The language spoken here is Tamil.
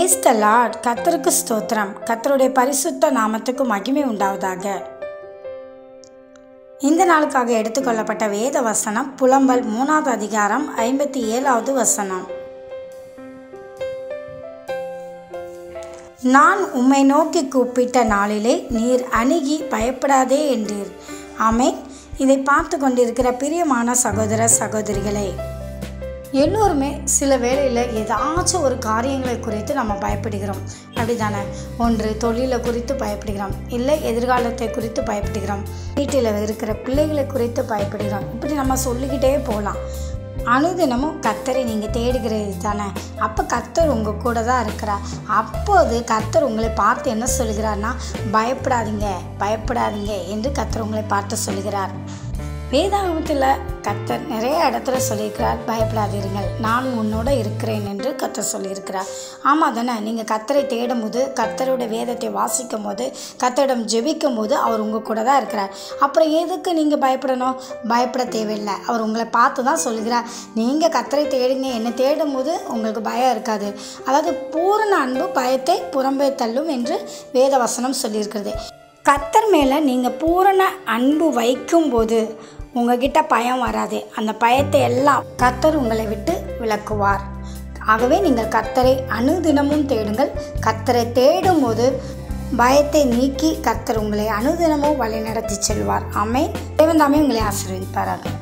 Praise the Lord. கர்த்தருக்கு ஸ்தோத்திரம். கர்த்தருடைய பரிசுத்த நாமத்துக்கு மகிமை உண்டாவதாக. இந்த நாளுக்காக எடுத்துக்கொள்ளப்பட்ட வேத வசனம் புலம்பல் 3வது அதிகாரம் 57வது வசனம். நான் உம்மை நோக்கி கூப்பிட்ட நாளிலே நீர் அணுகி பயப்படாதே என்றீர். ஆமென். இதை பார்த்து கொண்டிருக்கிற பிரியமான சகோதர சகோதரிகளே, எல்லோருமே சில வேளையில் ஏதாச்சும் ஒரு காரியங்களை குறித்து நம்ம பயப்படுகிறோம், அப்படி தானே? ஒன்று தொழிலை குறித்து பயப்படுகிறோம், இல்லை எதிர்காலத்தை குறித்து பயப்படுகிறோம், வீட்டில் இருக்கிற பிள்ளைகளை குறித்து பயப்படுகிறோம். இப்படி நம்ம சொல்லிக்கிட்டே போகலாம். அனுதினமும் கர்த்தரை நீங்கள் தேடுகிறது தானே? அப்போ கர்த்தர் உங்கள் கூட தான் இருக்கிறார். அப்போது கர்த்தர் உங்களை பார்த்து என்ன சொல்கிறார்னா, பயப்படாதீங்க பயப்படாதீங்க என்று கர்த்தர் உங்களை பார்த்து சொல்கிறார். வேதாகமத்தில் கர்த்தர் நிறைய இடத்துல சொல்லியிருக்கிறார், பயப்படாதீர்கள், நான் உன்னோட இருக்கிறேன் என்று கர்த்தர் சொல்லியிருக்கிறார். ஆமாம் தானே? நீங்கள் கர்த்தரை தேடும் போது, கர்த்தருடைய வேதத்தை வாசிக்கும் போது, கர்த்தரிடம் ஜெபிக்கும் போது அவர் உங்கள் கூட தான் இருக்கிறார். அப்புறம் எதுக்கு நீங்கள் பயப்படணும்? பயப்பட தேவையில்லை. அவர் உங்களை பார்த்து தான் சொல்லுகிறார். நீங்கள் கர்த்தரை தேடுங்க, என்னை தேடும் போது உங்களுக்கு பயம் இருக்காது. அதாவது பூரண அன்பு பயத்தை புறம்பே தள்ளும் என்று வேத வசனம் சொல்லியிருக்கிறது. கர்த்தர் மேலே நீங்கள் பூரண அன்பு வைக்கும்போது உங்ககிட்ட பயம் வராது. அந்த பயத்தை எல்லாம் கர்த்தர் உங்களை விட்டு விலக்குவார். ஆகவே நீங்கள் கர்த்தரை அனுதினமும் தேடுங்கள். கர்த்தரை தேடும் போது பயத்தை நீக்கி கர்த்தர் உங்களை அனுதினமும் வழி நடத்தி செல்வார். ஆமென். தேவன் தாமே உங்களை ஆசீர்வதிப்பாராக.